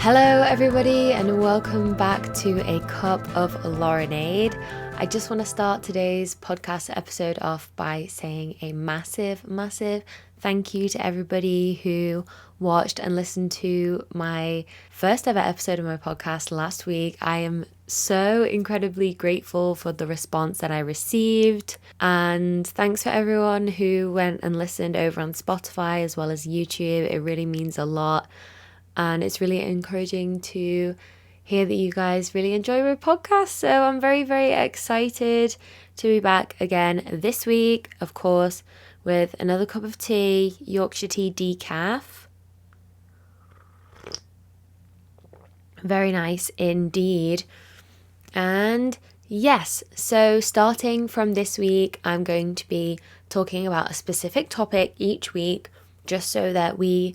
Hello everybody and welcome back to a cup of Laurenade. I just want to start today's podcast episode off by saying a massive thank you to everybody who watched and listened to my first ever episode of my podcast last week. I am so incredibly grateful for the response that I received, and thanks for everyone who went and listened over on Spotify as well as YouTube. It really means a lot. And it's really encouraging to hear that you guys really enjoy my podcast. So I'm very excited to be back again this week, of course, with another cup of tea, Yorkshire tea decaf. Very nice indeed. And yes, so starting from this week, I'm going to be talking about a specific topic each week, just so that we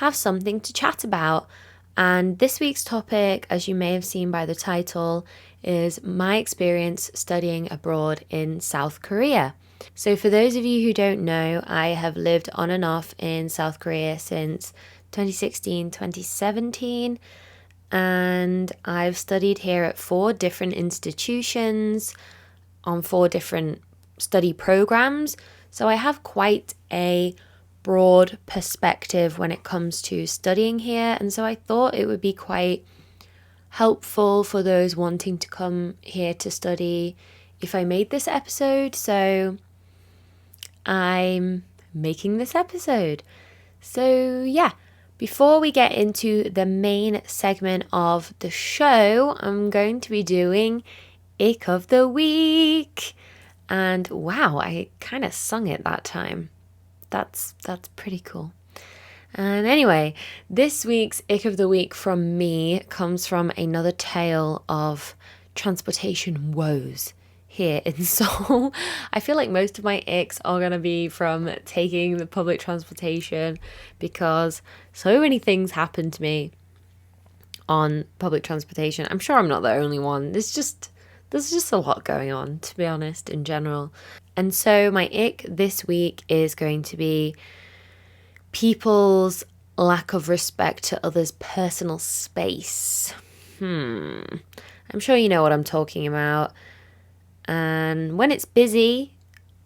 have something to chat about. And this week's topic, as you may have seen by the title, is my experience studying abroad in South Korea. So for those of you who don't know, I have lived on and off in South Korea since 2016, 2017, and I've studied here at 4 different institutions on 4 different study programs. So I have quite a broad perspective when it comes to studying here, and so I thought it would be quite helpful for those wanting to come here to study if I made this episode. So I'm making this episode. So yeah, before we get into the main segment of the show, I'm going to be doing Ick of the Week. And wow, I kind of sung it that time. That's pretty cool. And anyway, this week's Ick of the Week from me comes from another tale of transportation woes here in Seoul. I feel like most of my icks are going to be from taking the public transportation, because so many things happen to me on public transportation. I'm sure I'm not the only one. There's just a lot going on, to be honest, in general. And so my ick this week is going to be people's lack of respect to others' personal space. I'm sure you know what I'm talking about. And when it's busy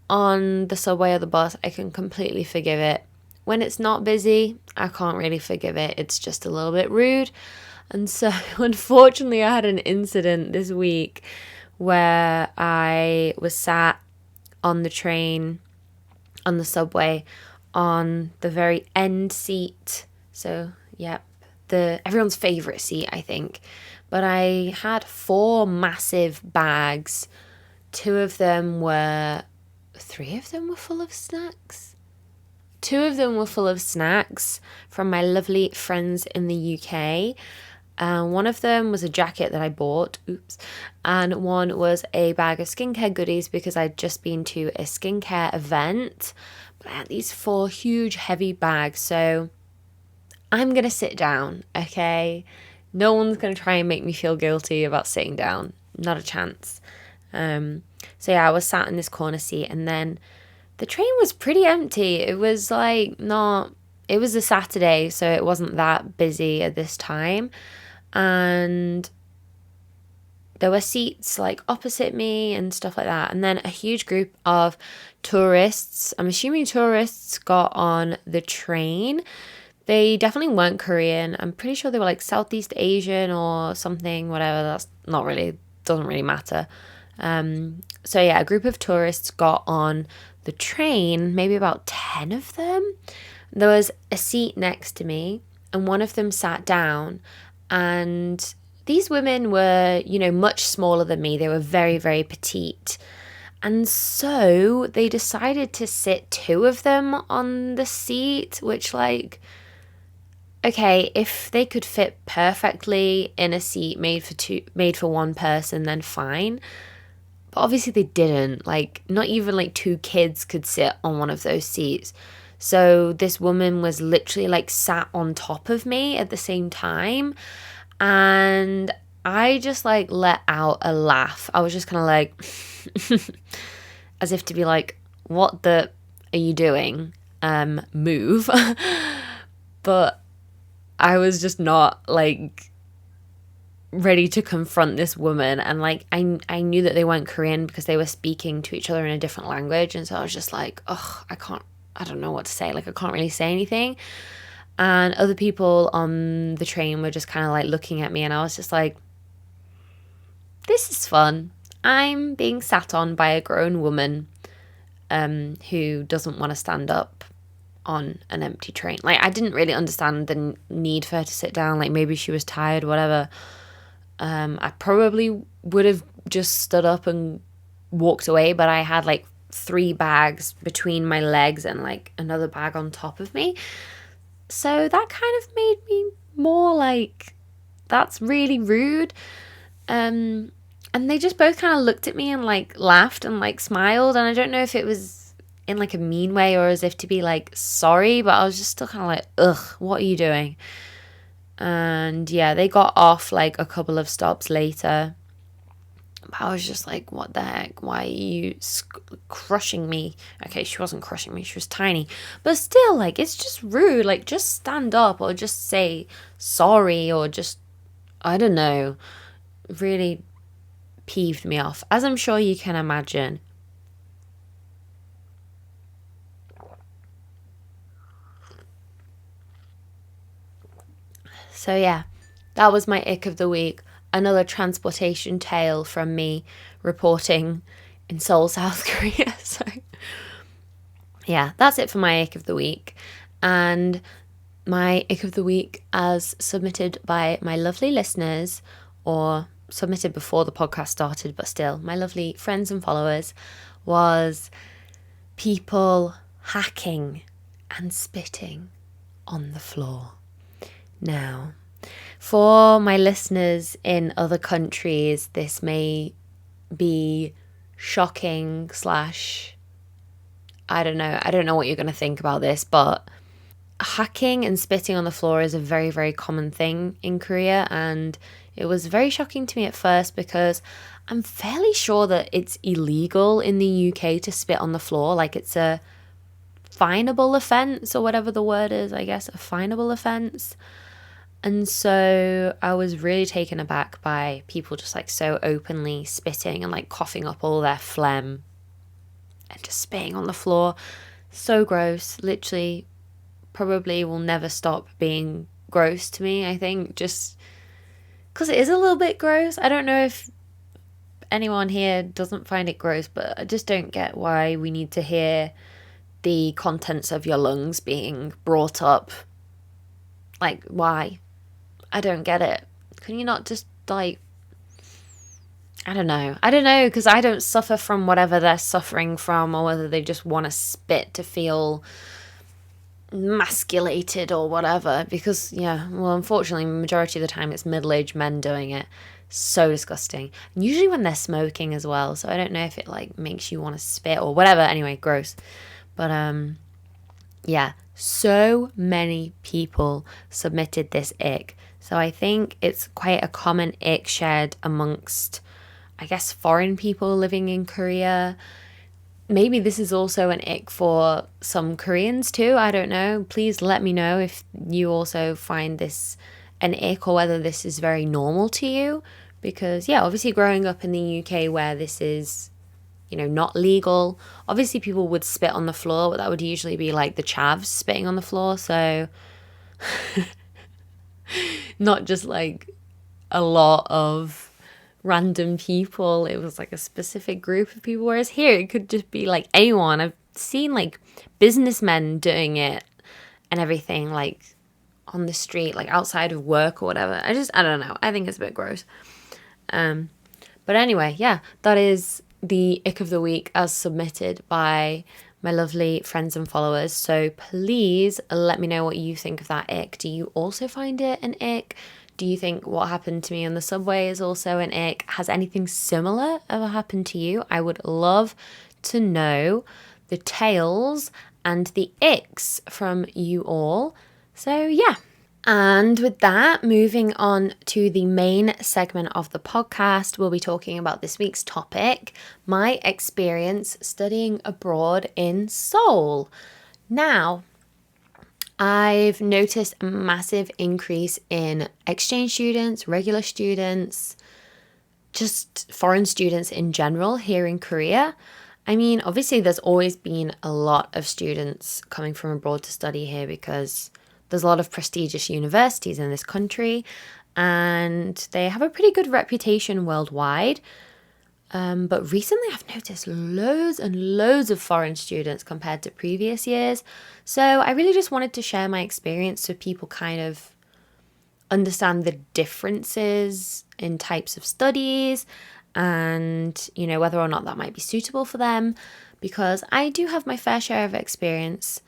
on the subway or the bus, I can completely forgive it. When it's not busy, I can't really forgive it. It's just a little bit rude. And so unfortunately, I had an incident this week where I was sat on the train, on the subway, on the very end seat. So, yep, everyone's favourite seat, I think. But I had 4 massive bags. 3 of them were full of snacks. 2 of them were full of snacks from my lovely friends in the UK. One of them was a jacket that I bought, and one was a bag of skincare goodies because I'd just been to a skincare event. But I had these 4 huge heavy bags, so I'm going to sit down, okay? No one's going to try and make me feel guilty about sitting down. Not a chance. So yeah, I was sat in this corner seat, and then the train was pretty empty. It was it was a Saturday, so it wasn't that busy at this time. And there were seats like opposite me and stuff like that. And then a huge group of tourists, I'm assuming tourists, got on the train. They definitely weren't Korean. I'm pretty sure they were like Southeast Asian or something, whatever. Doesn't really matter. So yeah, a group of tourists got on the train, maybe about 10 of them. There was a seat next to me, and one of them sat down. And these women were, much smaller than me. They were very petite. And so they decided to sit 2 of them on the seat, which okay, if they could fit perfectly in a seat made for one person, then fine. But obviously they didn't. Not even 2 kids could sit on one of those seats. So this woman was literally sat on top of me at the same time. And I just let out a laugh. I was just kind of as if to be what the are you doing? Move. But I was just not like ready to confront this woman, and like I knew that they weren't Korean because they were speaking to each other in a different language, and so I was just like, oh, I don't know what to say, like I can't really say anything. And other people on the train were just kind of like looking at me, and I was just like, this is fun. I'm being sat on by a grown woman who doesn't want to stand up on an empty train. Like, I didn't really understand the need for her to sit down. Like, maybe she was tired, whatever. I probably would have just stood up and walked away, but I had like 3 bags between my legs and like another bag on top of me. So that kind of made me more like, that's really rude. And they just both kind of looked at me and like laughed and like smiled. And I don't know if it was in like a mean way or as if to be like sorry, but I was just still kind of like, ugh, what are you doing? And yeah, they got off like a couple of stops later. But I was just like, what the heck? Why are you crushing me? Okay, she wasn't crushing me. She was tiny. But still, like, it's just rude. Like, just stand up or just say sorry or just, I don't know. Really peeved me off, as I'm sure you can imagine. So yeah, that was my ick of the week. Another transportation tale from me reporting in Seoul, South Korea. So yeah, that's it for my ick of the week. And my ick of the week, as submitted by my lovely listeners, or submitted before the podcast started, but still, my lovely friends and followers, was people hacking and spitting on the floor. Now, for my listeners in other countries, this may be shocking / I don't know what you're going to think about this, but hacking and spitting on the floor is a very, very common thing in Korea, and it was very shocking to me at first because I'm fairly sure that it's illegal in the UK to spit on the floor. Like, it's a finable offence, or whatever the word is, I guess, a finable offence. And so I was really taken aback by people just like so openly spitting and like coughing up all their phlegm and just spitting on the floor. So gross. Literally, probably will never stop being gross to me, I think, just because it is a little bit gross. I don't know if anyone here doesn't find it gross, but I just don't get why we need to hear the contents of your lungs being brought up. Like, why? I don't get it. Can you not just, like, I don't know, because I don't suffer from whatever they're suffering from, or whether they just want to spit to feel emasculated or whatever, because, yeah, well, unfortunately, majority of the time it's middle-aged men doing it. So disgusting. And usually when they're smoking as well, so I don't know if it, like, makes you want to spit or whatever. Anyway, gross. But, yeah, so many people submitted this ick. So I think it's quite a common ick shared amongst, I guess, foreign people living in Korea. Maybe this is also an ick for some Koreans too. I don't know. Please let me know if you also find this an ick, or whether this is very normal to you. Because, yeah, obviously growing up in the UK where this is, not legal, obviously people would spit on the floor, but that would usually be like the chavs spitting on the floor. So not just like a lot of random people. It was like a specific group of people, whereas here it could just be like anyone. I've seen like businessmen doing it and everything, like on the street, like outside of work or whatever. I don't know. I think it's a bit gross. But anyway, yeah, that is the ick of the week as submitted by my lovely friends and followers. So please let me know what you think of that ick. Do you also find it an ick? Do you think what happened to me on the subway is also an ick? Has anything similar ever happened to you? I would love to know the tales and the icks from you all. So yeah. And with that, moving on to the main segment of the podcast, we'll be talking about this week's topic, my experience studying abroad in Seoul. Now, I've noticed a massive increase in exchange students, regular students, just foreign students in general here in Korea. I mean, obviously, there's always been a lot of students coming from abroad to study here because there's a lot of prestigious universities in this country and they have a pretty good reputation worldwide. But recently, I've noticed loads and loads of foreign students compared to previous years. So I really just wanted to share my experience so people kind of understand the differences in types of studies and, whether or not that might be suitable for them. Because I do have my fair share of experience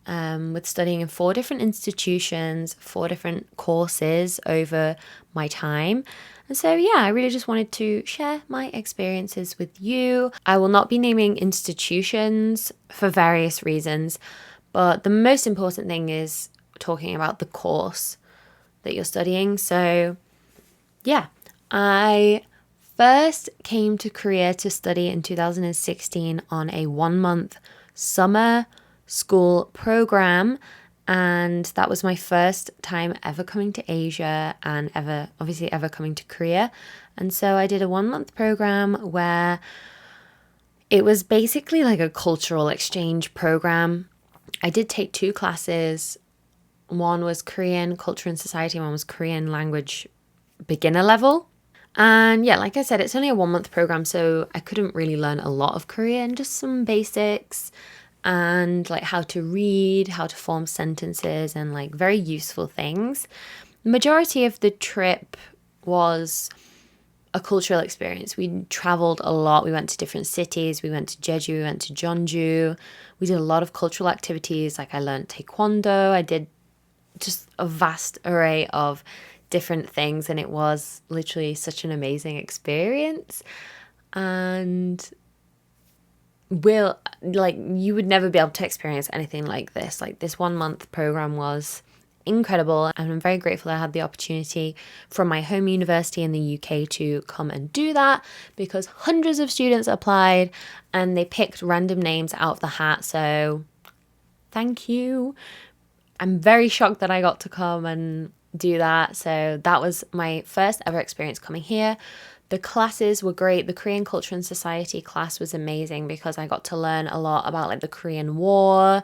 with studying in 4 different institutions, 4 different courses over my time. And so, yeah, I really just wanted to share my experiences with you. I will not be naming institutions for various reasons, but the most important thing is talking about the course that you're studying. So, yeah, I first came to Korea to study in 2016 on a 1-month summer school program, and that was my first time ever coming to Asia and ever coming to Korea. And so I did a 1-month program where it was basically like a cultural exchange program. I did take 2 classes. One was Korean culture and society, one was Korean language beginner level. And yeah, like I said, it's only a 1-month program, so I couldn't really learn a lot of Korean, just some basics and like how to read, how to form sentences, and like very useful things. The majority of the trip was a cultural experience. We traveled a lot. We went to different cities. We went to Jeju, we went to Jeonju. We did a lot of cultural activities. Like I learned taekwondo. I did just a vast array of different things, and it was literally such an amazing experience. And you would never be able to experience anything like this. Like this 1-month program was incredible, and I'm very grateful I had the opportunity from my home university in the UK to come and do that, because hundreds of students applied and they picked random names out of the hat. So thank you. I'm very shocked that I got to come and do that. So that was my first ever experience coming here. The classes were great. The Korean Culture and Society class was amazing because I got to learn a lot about like the Korean War,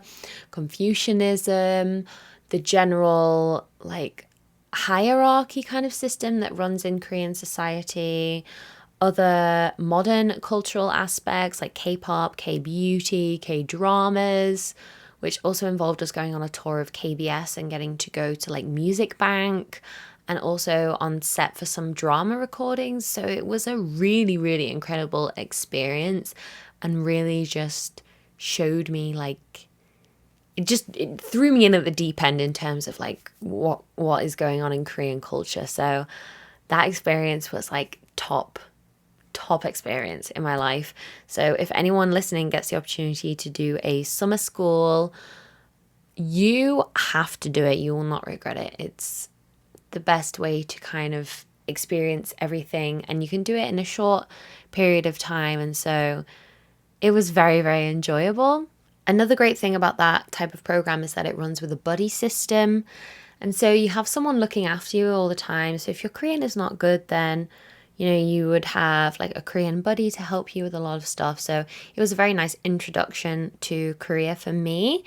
Confucianism, the general like hierarchy kind of system that runs in Korean society, other modern cultural aspects like K-pop, K-beauty, K-dramas, which also involved us going on a tour of KBS and getting to go to like Music Bank and also on set for some drama recordings. So it was a really, really incredible experience and really just showed me like, it threw me in at the deep end in terms of like what is going on in Korean culture. So that experience was like top experience in my life. So if anyone listening gets the opportunity to do a summer school, you have to do it. You will not regret it. It's the best way to kind of experience everything, and you can do it in a short period of time. And so it was very, very enjoyable. Another great thing about that type of program is that it runs with a buddy system. And so you have someone looking after you all the time. So if your Korean is not good, then you would have like a Korean buddy to help you with a lot of stuff. So it was a very nice introduction to Korea for me.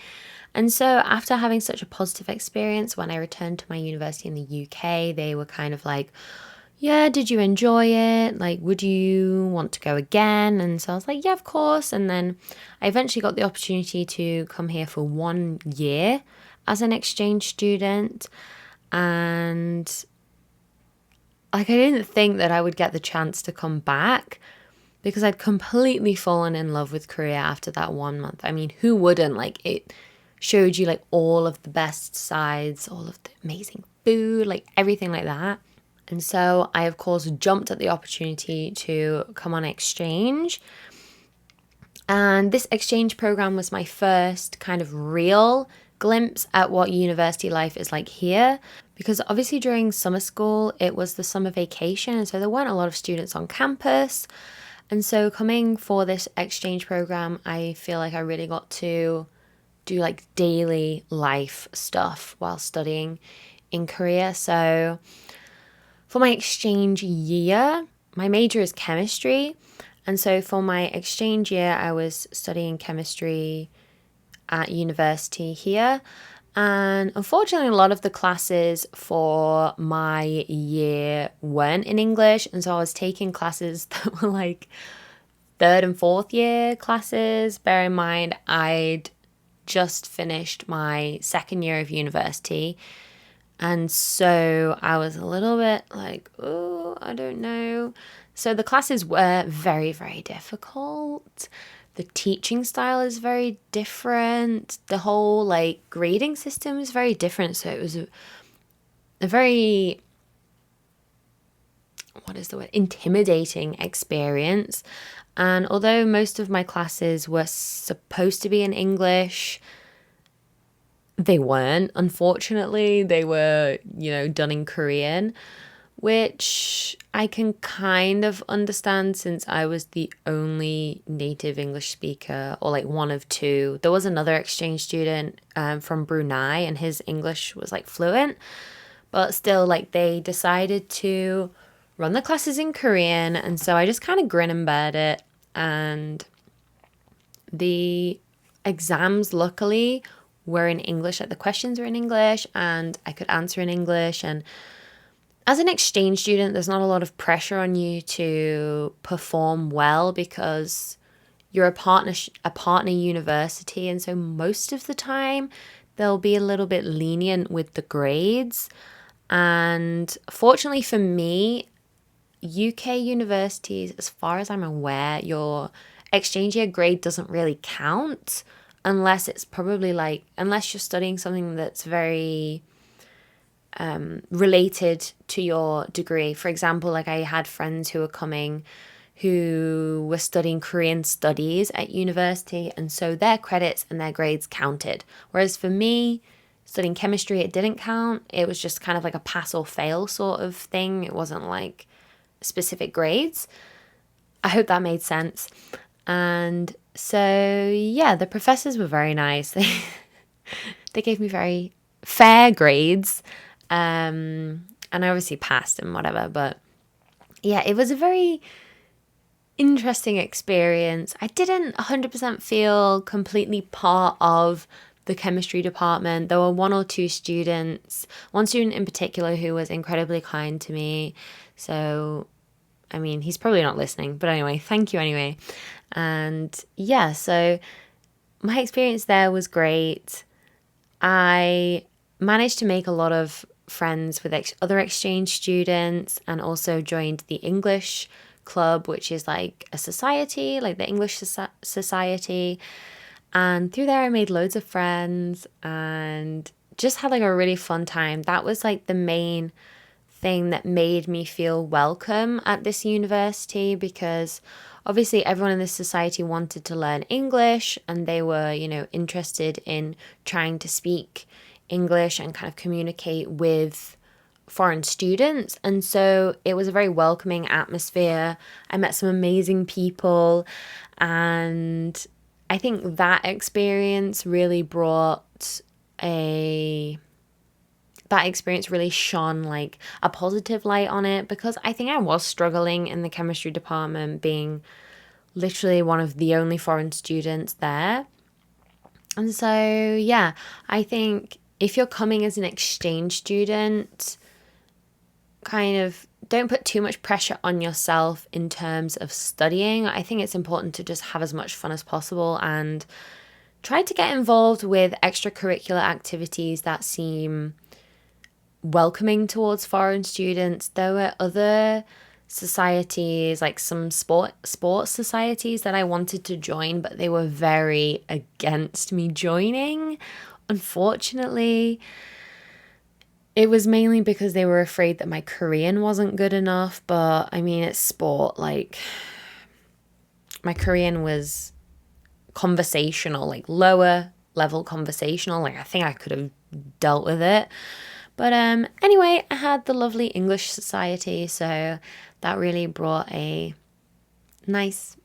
And so after having such a positive experience, when I returned to my university in the UK, they were kind of like, yeah, did you enjoy it? Like, would you want to go again? And so I was like, yeah, of course. And then I eventually got the opportunity to come here for 1 year as an exchange student. And like, I didn't think that I would get the chance to come back because I'd completely fallen in love with Korea after that 1 month. I mean, who wouldn't? Like, it showed you like all of the best sides, all of the amazing food, like everything like that. And so I, of course, jumped at the opportunity to come on exchange. And this exchange program was my first kind of real glimpse at what university life is like here. Because obviously during summer school, it was the summer vacation. And so there weren't a lot of students on campus. And so coming for this exchange program, I feel like I really got to do like daily life stuff while studying in Korea. So for my exchange year, my major is chemistry. And so for my exchange year, I was studying chemistry at university here. And unfortunately, a lot of the classes for my year weren't in English. And so I was taking classes that were like third and fourth year classes. Bear in mind, I'd just finished my second year of university. And so I was a little bit like, oh, I don't know. So the classes were very, very difficult. The teaching style is very different. The whole like grading system is very different. So it was a very, what is the word? Intimidating experience. And although most of my classes were supposed to be in English, they weren't, unfortunately. They were, done in Korean, which I can kind of understand since I was the only native English speaker, or like one of two. There was another exchange student from Brunei, and his English was like fluent, but still, like, they decided to run the classes in Korean, and so I just kind of grin and bear it. And the exams, luckily, were in English. Like, the questions were in English, and I could answer in English. And as an exchange student, there's not a lot of pressure on you to perform well because you're a partner university, and so most of the time they'll be a little bit lenient with the grades. And fortunately for me, UK universities, as far as I'm aware, your exchange year grade doesn't really count unless it's probably like, unless you're studying something that's very related to your degree. For example, like, I had friends who were coming who were studying Korean studies at university, and so their credits and their grades counted. Whereas for me, studying chemistry, it didn't count. It was just kind of like a pass or fail sort of thing. It wasn't like specific grades. I hope that made sense. And so, yeah, the professors were very nice. They gave me very fair grades. And I obviously passed and whatever. But yeah, it was a very interesting experience. I didn't 100% feel completely part of the chemistry department. There were one or two students, one student in particular who was incredibly kind to me. So, I mean, he's probably not listening, but anyway, thank you anyway. And yeah, so my experience there was great. I managed to make a lot of friends with other exchange students, and also joined the English club, which is like a society, like the English society. And through there I made loads of friends and just had like a really fun time. That was like the main thing that made me feel welcome at this university, because obviously everyone in this society wanted to learn English, and they were, interested in trying to speak English and kind of communicate with foreign students. And so it was a very welcoming atmosphere. I met some amazing people, and I think that experience really shone like a positive light on it, because I think I was struggling in the chemistry department, being literally one of the only foreign students there. And so, yeah, I think if you're coming as an exchange student, kind of don't put too much pressure on yourself in terms of studying. I think it's important to just have as much fun as possible and try to get involved with extracurricular activities that seem welcoming towards foreign students. There were other societies, like some sports societies that I wanted to join, but they were very against me joining. Unfortunately, it was mainly because they were afraid that my Korean wasn't good enough. But I mean, it's sport. Like, my Korean was conversational, like lower level conversational. Like, I think I could have dealt with it. But anyway, I had the lovely English society, so that really brought a nice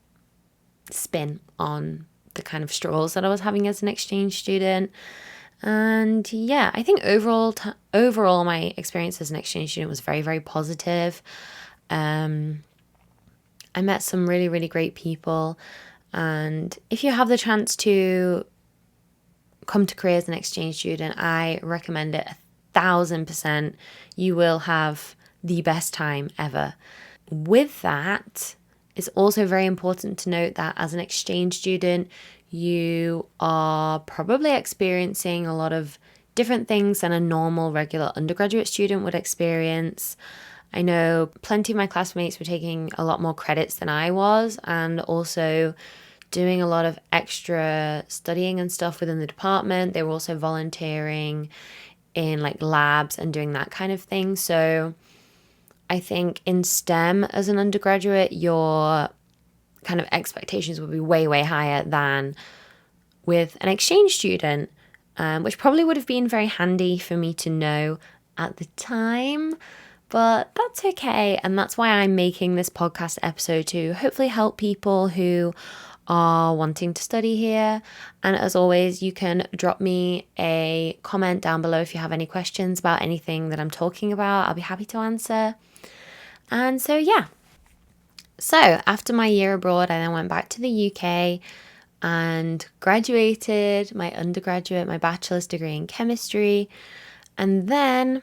spin on the kind of struggles that I was having as an exchange student. And yeah, I think overall my experience as an exchange student was very, very positive. I met some really, really great people. And if you have the chance to come to Korea as an exchange student, I recommend it 1,000%. You will have the best time ever. With that, it's also very important to note that as an exchange student, you are probably experiencing a lot of different things than a normal, regular undergraduate student would experience. I know plenty of my classmates were taking a lot more credits than I was, and also doing a lot of extra studying and stuff within the department. They were also volunteering in like labs and doing that kind of thing. So I think in STEM as an undergraduate, your kind of expectations would be way, way higher than with an exchange student, which probably would have been very handy for me to know at the time. But that's okay. And that's why I'm making this podcast episode to hopefully help people who are wanting to study here. And as always, you can drop me a comment down below if you have any questions about anything that I'm talking about. I'll be happy to answer. And so, yeah. So after my year abroad, I then went back to the UK and graduated my bachelor's degree in chemistry. And then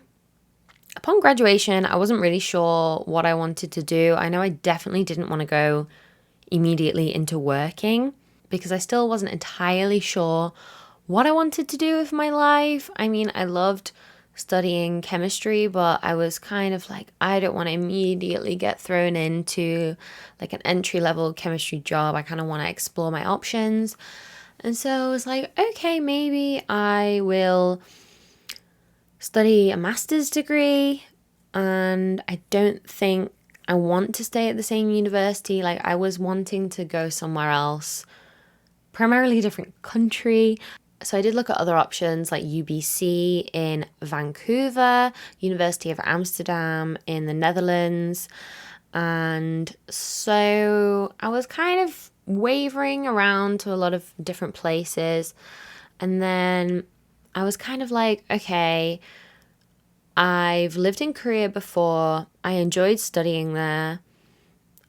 upon graduation, I wasn't really sure what I wanted to do. I know I definitely didn't want to go immediately into working because I still wasn't entirely sure what I wanted to do with my life. I mean, I loved studying chemistry, but I was kind of like, I don't want to immediately get thrown into like an entry-level chemistry job. I kind of want to explore my options. And so I was like, okay, maybe I will study a master's degree, and I don't think I want to stay at the same university. Like, I was wanting to go somewhere else, primarily a different country. So I did look at other options like UBC in Vancouver, University of Amsterdam in the Netherlands. And so I was kind of wavering around to a lot of different places. And then I was kind of like, okay, I've lived in Korea before. I enjoyed studying there.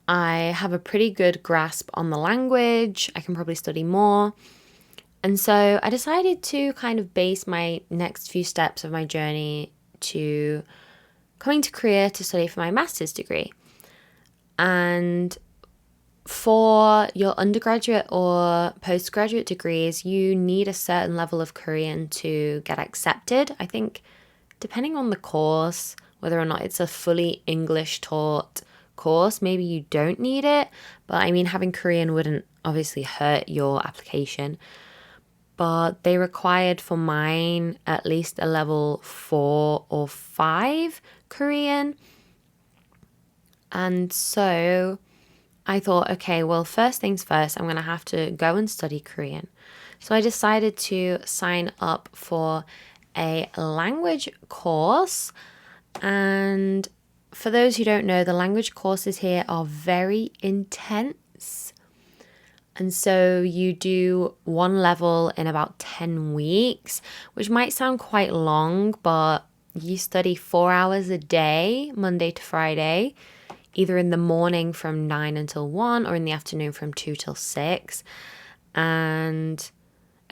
I have a pretty good grasp on the language. I can probably study more. And so I decided to kind of base my next few steps of my journey to coming to Korea to study for my master's degree. And for your undergraduate or postgraduate degrees, you need a certain level of Korean to get accepted. I think depending on the course, whether or not it's a fully English taught course, maybe you don't need it. But I mean, having Korean wouldn't obviously hurt your application. But they required for mine at least a level 4 or 5 Korean. And so I thought, okay, well, first things first, I'm going to have to go and study Korean. So I decided to sign up for a language course. And for those who don't know, the language courses here are very intense. And so you do one level in about 10 weeks, which might sound quite long, but you study 4 hours a day, Monday to Friday, either in the morning from 9 until 1 or in the afternoon from 2 till 6. And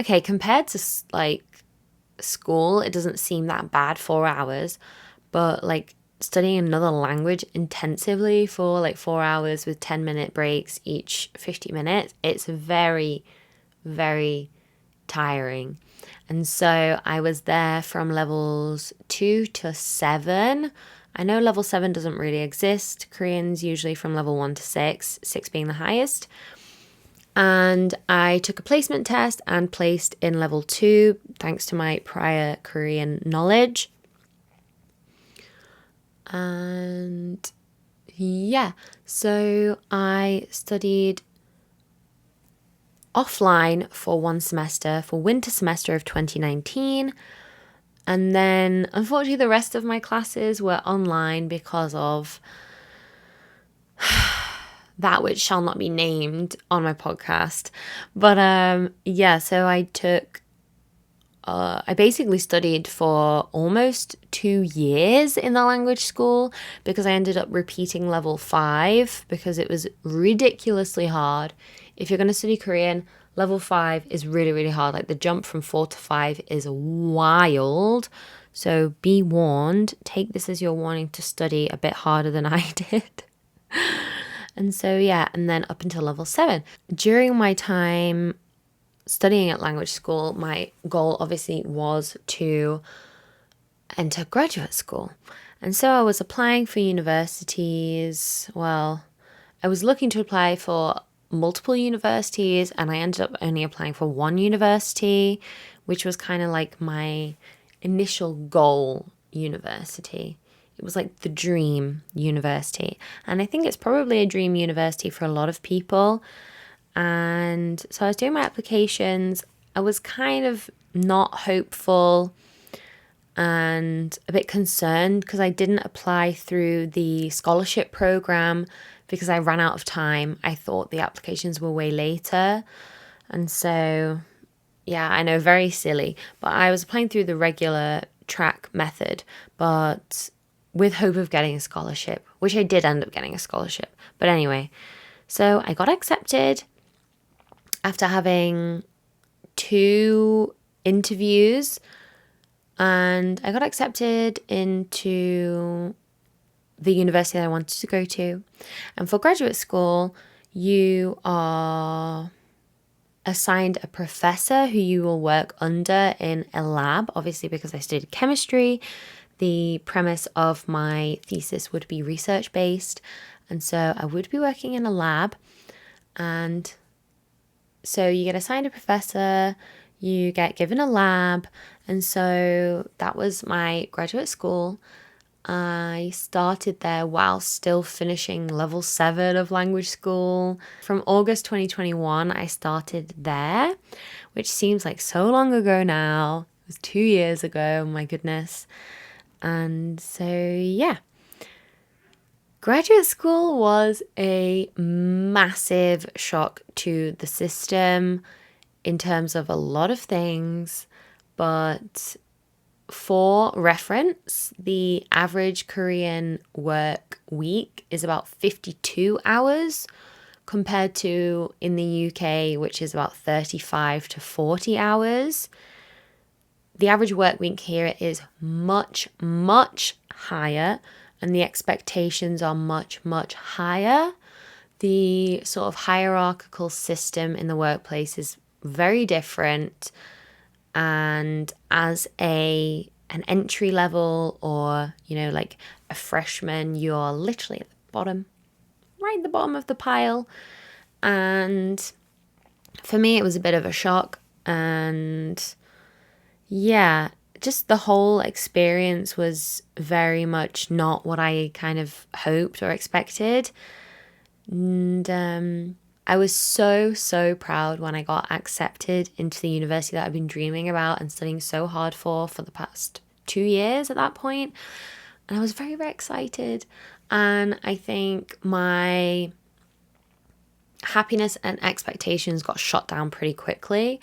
okay, compared to like school, it doesn't seem that bad, 4 hours, but like studying another language intensively for like 4 hours with 10-minute breaks each 50 minutes, it's very, very tiring. And so I was there from levels 2 to 7. I know level 7 doesn't really exist. Korean's usually from level 1 to 6, 6 being the highest. And I took a placement test and placed in level 2 thanks to my prior Korean knowledge. And yeah, so I studied offline for one semester, for winter semester of 2019. And then unfortunately the rest of my classes were online because of that which shall not be named on my podcast. But so I basically studied for almost 2 years in the language school because I ended up repeating level 5 because it was ridiculously hard. If you're going to study Korean, level 5 is really, really hard. Like the jump from 4 to 5 is wild. So be warned, take this as your warning to study a bit harder than I did. And so, and then up until level 7. During my time studying at language school, my goal obviously was to enter graduate school. And so I was applying for universities. Well, I was looking to apply for multiple universities, and I ended up only applying for one university, which was kind of like my initial goal university. It was like the dream university. And I think it's probably a dream university for a lot of people. And so I was doing my applications. I was kind of not hopeful and a bit concerned because I didn't apply through the scholarship program because I ran out of time. I thought the applications were way later. And so, I know, very silly. But I was applying through the regular track method, but with hope of getting a scholarship, which I did end up getting a scholarship. But anyway, so I got accepted after having 2 interviews, and I got accepted into the university that I wanted to go to. And for graduate school, you are assigned a professor who you will work under in a lab, obviously because I studied chemistry. The premise of my thesis would be research-based, and so I would be working in a lab. And so you get assigned a professor, you get given a lab, and so that was my graduate school. I started there while still finishing level 7 of language school. From August 2021, I started there, which seems like so long ago now. It was 2 years ago, my goodness. And so, graduate school was a massive shock to the system in terms of a lot of things, but for reference, the average Korean work week is about 52 hours compared to in the UK, which is about 35 to 40 hours. The average work week here is much, much higher, and the expectations are much, much higher. The sort of hierarchical system in the workplace is very different. And as an entry level or, like a freshman, you're literally at the bottom, right at the bottom of the pile. And for me, it was a bit of a shock. And just the whole experience was very much not what I kind of hoped or expected. And I was so, so proud when I got accepted into the university that I've been dreaming about and studying so hard for the past 2 years at that point. And I was very, very excited. And I think my happiness and expectations got shot down pretty quickly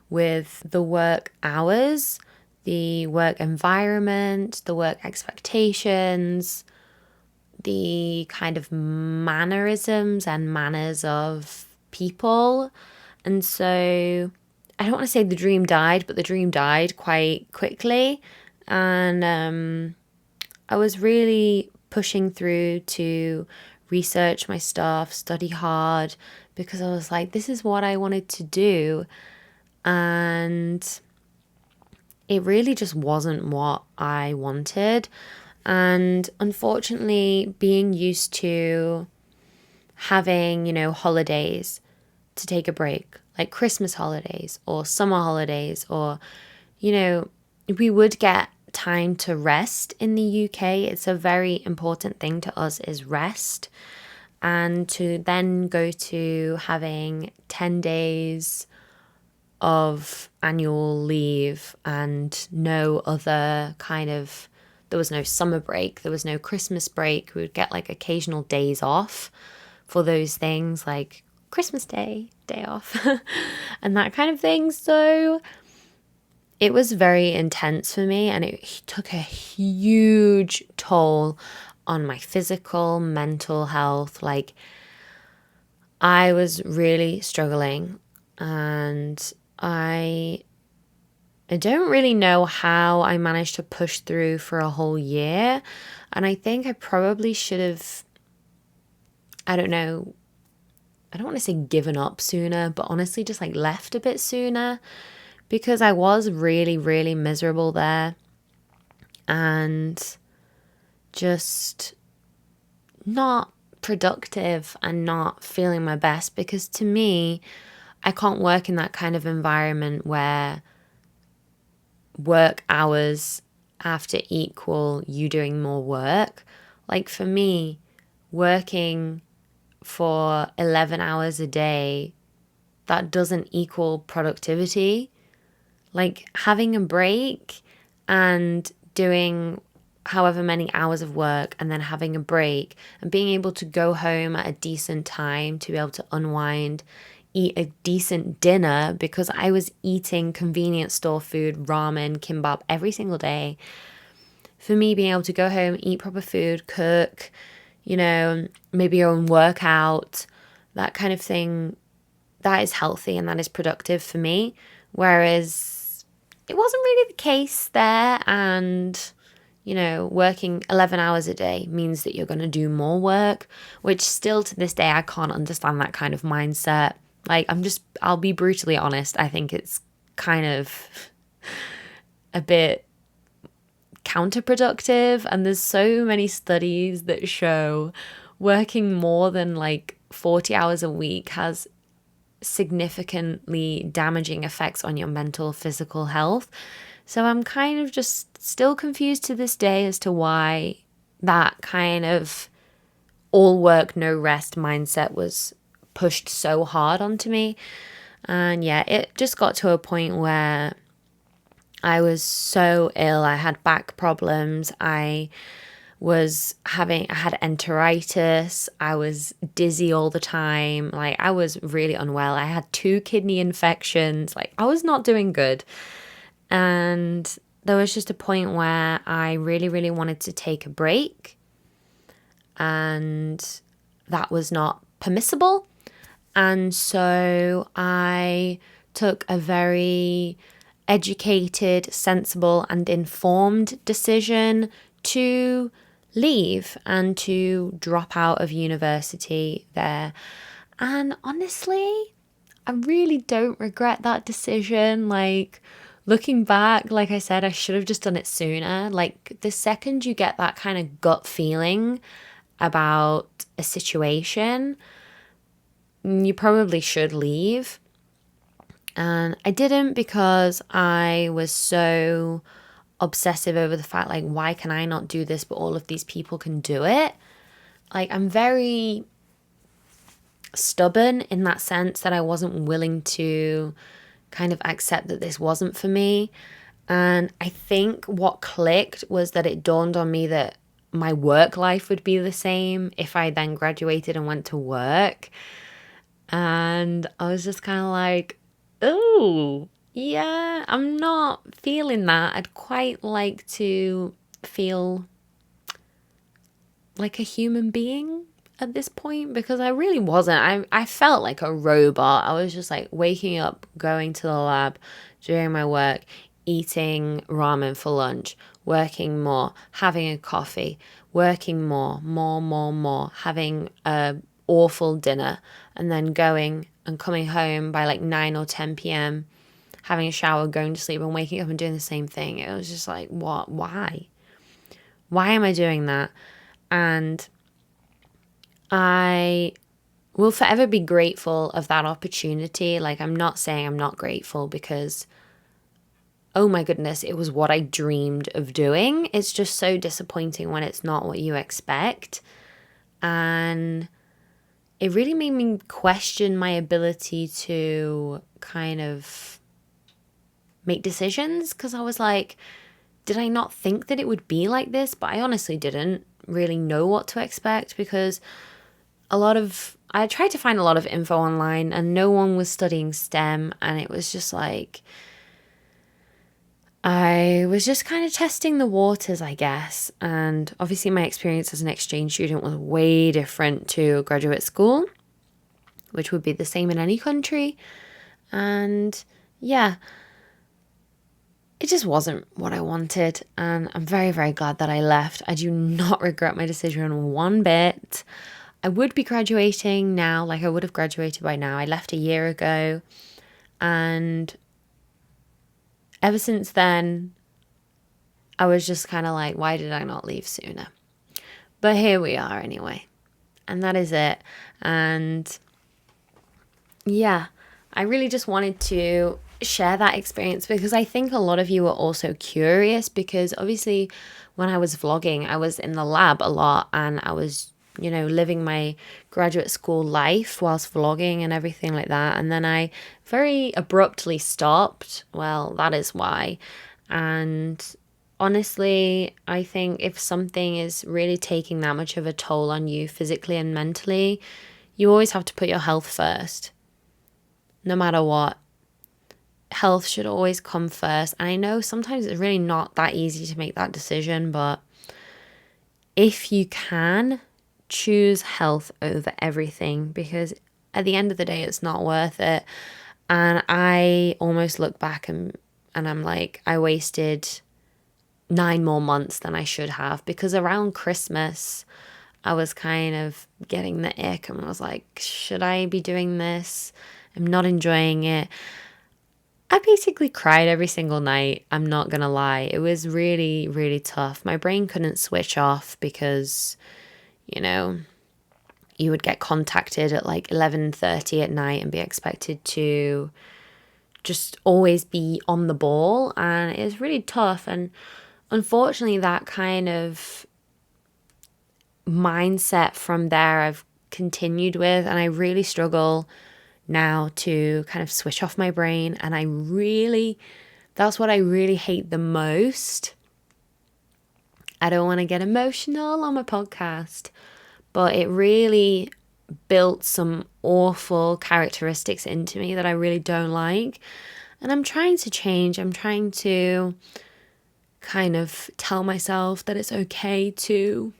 with the work hours, the work environment, the work expectations, the kind of mannerisms and manners of people. And so I don't want to say the dream died, but the dream died quite quickly. And I was really pushing through to research my stuff, study hard, because I was like, this is what I wanted to do. And it really just wasn't what I wanted. And unfortunately, being used to having, holidays to take a break, like Christmas holidays or summer holidays, or, we would get time to rest in the UK. It's a very important thing to us is rest. And to then go to having 10 days of annual leave and no other kind of, there was no summer break, there was no Christmas break. We would get like occasional days off, for those things like Christmas Day, day off, and that kind of thing. So it was very intense for me, and it took a huge toll on my physical, mental health. Like, I was really struggling, and I don't really know how I managed to push through for a whole year. And I think I probably should have, I don't know, I don't want to say given up sooner, but honestly just like left a bit sooner, because I was really, really miserable there and just not productive and not feeling my best. Because to me, I can't work in that kind of environment where work hours have to equal you doing more work. Like for me, working for 11 hours a day, that doesn't equal productivity. Like having a break and doing however many hours of work and then having a break and being able to go home at a decent time to be able to unwind, eat a decent dinner, because I was eating convenience store food, ramen, kimbap every single day. For me, being able to go home, eat proper food, cook, maybe your own workout, that kind of thing, that is healthy and that is productive for me. Whereas it wasn't really the case there. And, working 11 hours a day means that you're going to do more work, which still to this day, I can't understand that kind of mindset. Like, I'll be brutally honest. I think it's kind of a bit counterproductive. And there's so many studies that show working more than like 40 hours a week has significantly damaging effects on your mental, physical health. So I'm kind of just still confused to this day as to why that kind of all work, no rest mindset was pushed so hard onto me. And yeah, it just got to a point where I was so ill. I had back problems. I had enteritis. I was dizzy all the time. Like, I was really unwell. I had 2 kidney infections. Like, I was not doing good. And there was just a point where I really, really wanted to take a break. And that was not permissible. And so I took a very educated, sensible, and informed decision to leave and to drop out of university there. And honestly, I really don't regret that decision. Like, looking back, like I said, I should have just done it sooner. Like, the second you get that kind of gut feeling about a situation, you probably should leave. And I didn't, because I was so obsessive over the fact, like, why can I not do this, but all of these people can do it? Like, I'm very stubborn in that sense that I wasn't willing to kind of accept that this wasn't for me. And I think what clicked was that it dawned on me that my work life would be the same if I then graduated and went to work. And I was just kind of like, oh, yeah, I'm not feeling that. I'd quite like to feel like a human being at this point, because I really wasn't. I felt like a robot. I was just like waking up, going to the lab, doing my work, eating ramen for lunch, working more, having a coffee, working more, having a awful dinner, and then going and coming home by like 9 or 10 p.m, having a shower, going to sleep, and waking up and doing the same thing. It was just like, what? Why am I doing that? And I will forever be grateful of that opportunity. Like, I'm not saying I'm not grateful, because oh my goodness, it was what I dreamed of doing. It's just so disappointing when it's not what you expect. And it really made me question my ability to kind of make decisions, because I was like, did I not think that it would be like this? But I honestly didn't really know what to expect, because I tried to find a lot of info online and no one was studying STEM, and it was just like, I was just kind of testing the waters, I guess. And obviously my experience as an exchange student was way different to graduate school, which would be the same in any country. And yeah, it just wasn't what I wanted. And I'm very, very glad that I left. I do not regret my decision one bit. I would be graduating now, like I would have graduated by now. I left a year ago. And ever since then, I was just kind of like, why did I not leave sooner? But here we are anyway. And that is it. And yeah, I really just wanted to share that experience because I think a lot of you are also curious, because obviously when I was vlogging, I was in the lab a lot and I was, living my graduate school life whilst vlogging and everything like that. And then I very abruptly stopped. Well, that is why. And honestly, I think if something is really taking that much of a toll on you physically and mentally, you always have to put your health first. No matter what, health should always come first. And I know sometimes it's really not that easy to make that decision, but if you can, choose health over everything, because at the end of the day, it's not worth it. And I almost look back and I'm like, I wasted 9 more months than I should have, because around Christmas, I was kind of getting the ick and I was like, should I be doing this? I'm not enjoying it. I basically cried every single night. I'm not going to lie. It was really, really tough. My brain couldn't switch off because, you would get contacted at like 11:30 at night and be expected to just always be on the ball. And it was really tough. And unfortunately, that kind of mindset from there I've continued with, and I really struggle now to kind of switch off my brain. And that's what I really hate the most. I don't want to get emotional on my podcast, but it really built some awful characteristics into me that I really don't like. And I'm trying to change. I'm trying to kind of tell myself that it's okay to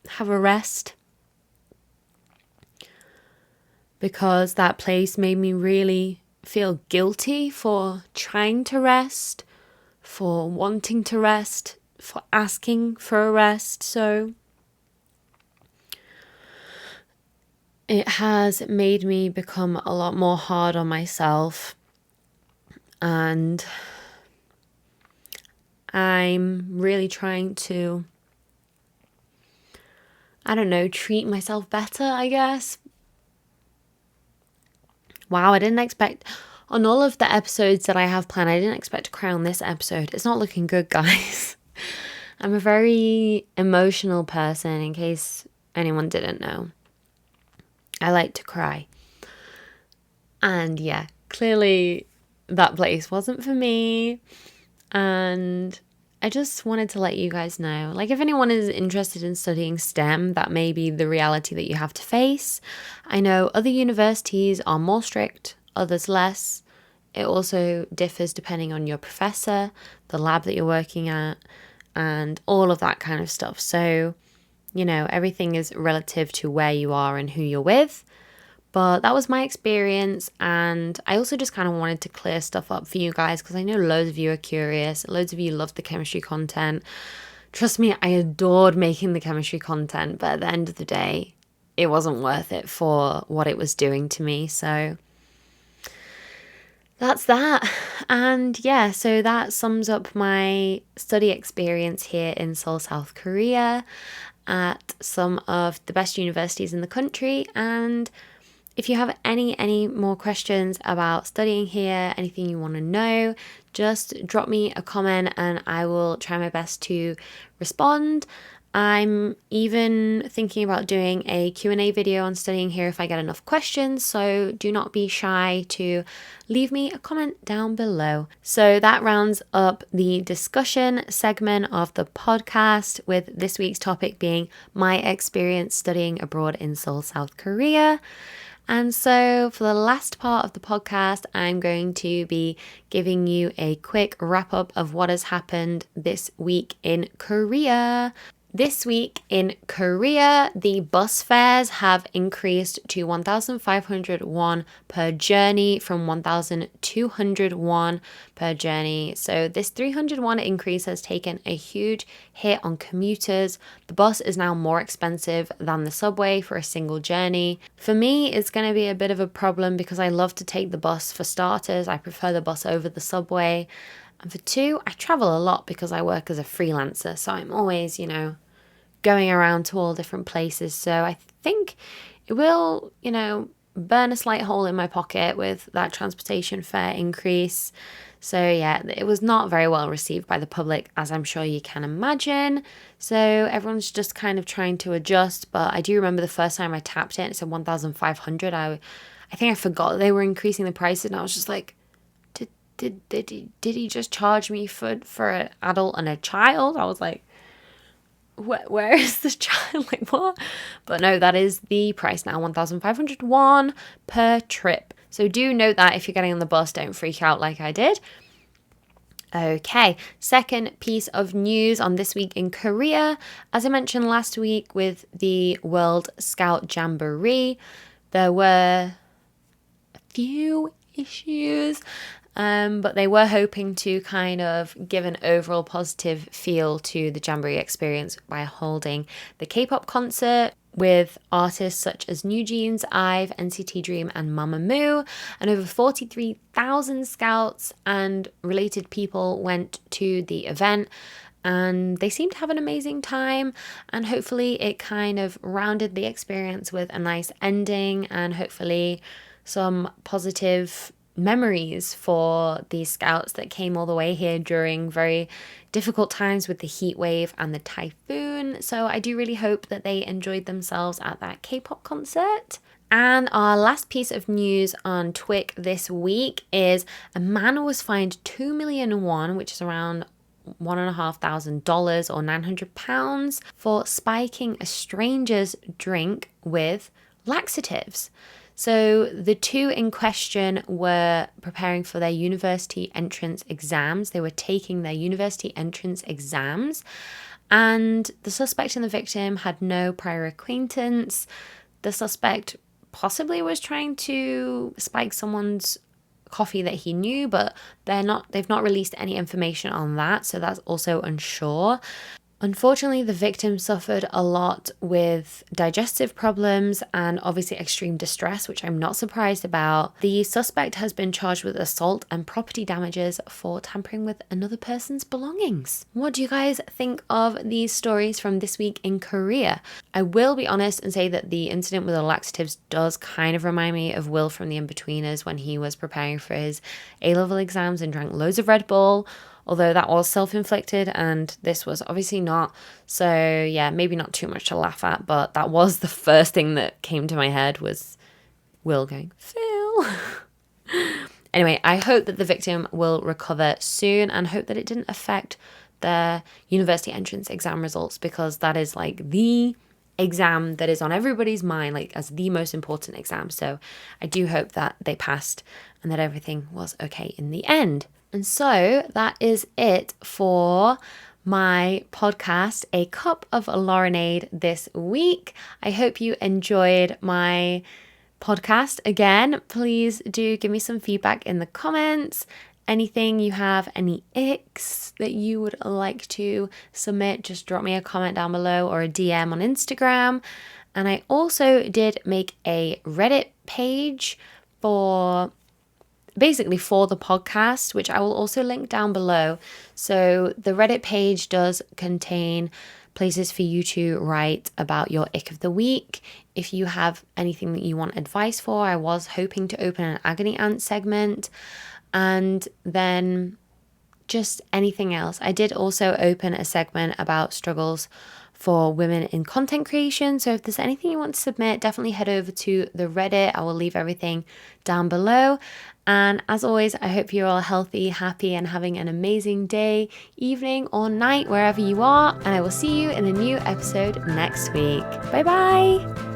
have a rest, because that place made me really feel guilty for trying to rest, for wanting to rest, for asking for a rest. So it has made me become a lot more hard on myself, and I'm really trying to, treat myself better, I guess. Wow, I didn't expect, on all of the episodes that I have planned, I didn't expect to cry on this episode. It's not looking good, guys. I'm a very emotional person, in case anyone didn't know. I like to cry. And yeah, clearly that place wasn't for me. And I just wanted to let you guys know, like, if anyone is interested in studying STEM, that may be the reality that you have to face. I know other universities are more strict, others less. It also differs depending on your professor, the lab that you're working at, and all of that kind of stuff. So, everything is relative to where you are and who you're with. But that was my experience, and I also just kind of wanted to clear stuff up for you guys, because I know loads of you are curious. Loads of you love the chemistry content. Trust me, I adored making the chemistry content, but at the end of the day, it wasn't worth it for what it was doing to me. So that's that. And yeah, so that sums up my study experience here in Seoul, South Korea, at some of the best universities in the country. And if you have any more questions about studying here, anything you want to know, just drop me a comment and I will try my best to respond. I'm even thinking about doing a Q&A video on studying here if I get enough questions, so do not be shy to leave me a comment down below. So that rounds up the discussion segment of the podcast, with this week's topic being my experience studying abroad in Seoul, South Korea. And so for the last part of the podcast, I'm going to be giving you a quick wrap up of what has happened this week in Korea. This week in Korea, the bus fares have increased to 1,500 won per journey from 1,200 won per journey. So this 300 won increase has taken a huge hit on commuters. The bus is now more expensive than the subway for a single journey. For me, it's going to be a bit of a problem because I love to take the bus for starters. I prefer the bus over the subway. And for two, I travel a lot because I work as a freelancer. So I'm always, going around to all different places. So I think it will, burn a slight hole in my pocket with that transportation fare increase. So yeah, it was not very well received by the public, as I'm sure you can imagine. So everyone's just kind of trying to adjust. But I do remember the first time I tapped it said 1,500. I think I forgot they were increasing the prices, and I was just like, did he just charge me for an adult and a child? I was like, where is this child? Like, what? But no, that is the price now, 1,500 won per trip. So do note that if you're getting on the bus, don't freak out like I did. Okay, second piece of news on this week in Korea. As I mentioned last week with the World Scout Jamboree, there were a few issues. But they were hoping to kind of give an overall positive feel to the Jamboree experience by holding the K-pop concert with artists such as New Jeans, IVE, NCT Dream and Mamamoo. And over 43,000 scouts and related people went to the event. And they seemed to have an amazing time, and hopefully it kind of rounded the experience with a nice ending and hopefully some positive memories for these scouts that came all the way here during very difficult times with the heat wave and the typhoon. So I do really hope that they enjoyed themselves at that K-pop concert. And our last piece of news on Twic this week is a man was fined 2 million won, which is around $1,500 or £900, for spiking a stranger's drink with laxatives. So the two in question were preparing for their university entrance exams. They were taking their university entrance exams, and the suspect and the victim had no prior acquaintance. The suspect possibly was trying to spike someone's coffee that he knew, but they've not released any information on that, so that's also unsure. Unfortunately, the victim suffered a lot with digestive problems and obviously extreme distress, which I'm not surprised about. The suspect has been charged with assault and property damages for tampering with another person's belongings. What do you guys think of these stories from this week in Korea? I will be honest and say that the incident with the laxatives does kind of remind me of Will from The Inbetweeners when he was preparing for his A-level exams and drank loads of Red Bull. Although that was self-inflicted and this was obviously not. So yeah, maybe not too much to laugh at, but that was the first thing that came to my head was Will going, Phil. Anyway, I hope that the victim will recover soon and hope that it didn't affect their university entrance exam results, because that is like the exam that is on everybody's mind, like as the most important exam. So I do hope that they passed and that everything was okay in the end. And so that is it for my podcast, A Cup of Laurenade this week. I hope you enjoyed my podcast. Again, please do give me some feedback in the comments. Anything you have, any icks that you would like to submit, just drop me a comment down below or a DM on Instagram. And I also did make a Reddit page for the podcast, which I will also link down below. So the Reddit page does contain places for you to write about your ick of the week. If you have anything that you want advice for, I was hoping to open an agony aunt segment, and then just anything else. I did also open a segment about struggles for women in content creation. So if there's anything you want to submit, definitely head over to the Reddit. I will leave everything down below. And as always, I hope you're all healthy, happy, and having an amazing day, evening, or night, wherever you are. And I will see you in a new episode next week. Bye bye.